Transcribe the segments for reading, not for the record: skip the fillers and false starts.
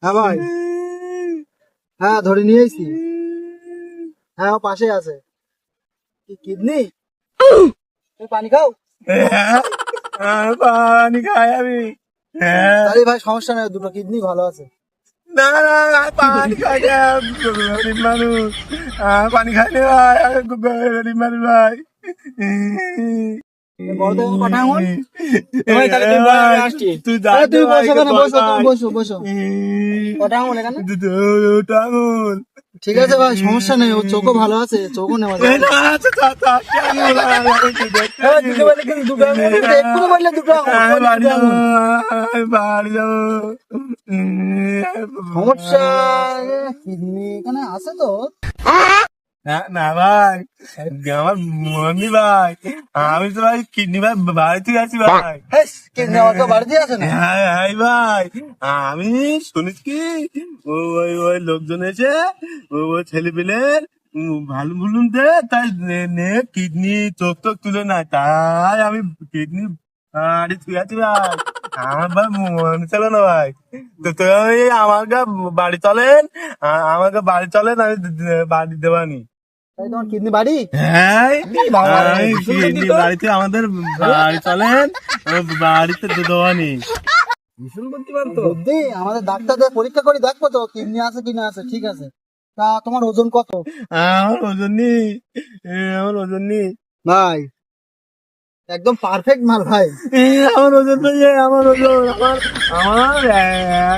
হ্যাঁ ভাই, হ্যাঁ ধরে নিয়ে এসছি। হ্যাঁ ও পাশে আছে। কি কিডনি? তুমি পানি খাও? পানি খাই আমি। তাহলে ভাই সমস্যা নেই, দুটো কিডনি ভালো আছে। না না পানি খাই না, গরিব মানুষ। পানি খাই না ভাই, গরিব মানুষ ভাই। বড় থেকে কটা আঙুল? তুই তুমি বসো, বসো, তুমি বসো বসো। কটা আঙুল এখানে? দুটো আঙুল। ঠিক আছে ভাই, সমস্যা নেই, ওর চোখও ভালো আছে, চোখও নেওয়া যাবে। এক্ষুনি বললে দুটো আঙুল, বাড়ি যাবো। সমস্যা কিডনি এখানে আছে তো। না ভাই, আমার মনি ভাই, আমি তো ভাই কিডনি ভাই বাড়িতে আছি ভাই। কিডনি আমার তো বাড়িতে আছে না। হ্যাঁ ভাই, আমি শুনিস কি ওই ওই লোকজন এসে ওই ছেলে পেলের ভালো বলুন দে, তাই কিডনি চোখ টোক তুলে না, তাই আমি কিডনি বাড়ি তুই আছি ভাই। আমার ভাই মনে চলে না ভাই, তো তুই আমাকে বাড়ি চলেন, আমাকে বাড়ি চলেন, আমি বাড়ি দেবানি। তাই তোমার কিডনি বাড়ি? হ্যাঁ কিডনি বাড়িতে আমাদের বাড়ি চলেন, বাড়িতে দেওয়ানি। বুদ্ধি, আমাদের ডাক্তারদের পরীক্ষা করে দেখবো তো কিডনি আছে কি না আছে। ঠিক আছে, তা তোমার ওজন কত? আমার ওজন নেই, আমার ওজন নেই ভাই, একদম পারফেক্ট মাল ভাই। আমার ওজন নেই, আমার ওজন আমার আমার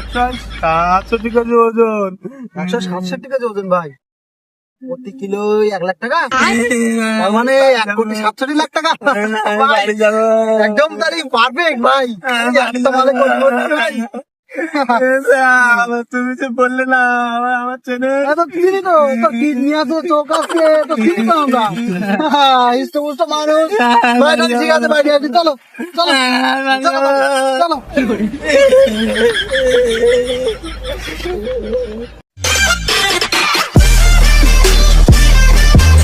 167 কেজি ওজন। 167 কেজি ওজন ভাই, প্রতি কিলো 1 লাখ টাকা, তার মানে 1,67,00,000 টাকা। বাড়ি যাবো একদম তারই পারফেক্ট ভাই। তোমাদের ভাই তুমি যে বললে না আমার চেনে চিনি তো, তো কিডনি আছে, চোখ আছে, তো চিনি তো আমরা। হিষ্টপুষ্ট মানুষ। ঠিক আছে ভাই, চলো চলো চলো চলো।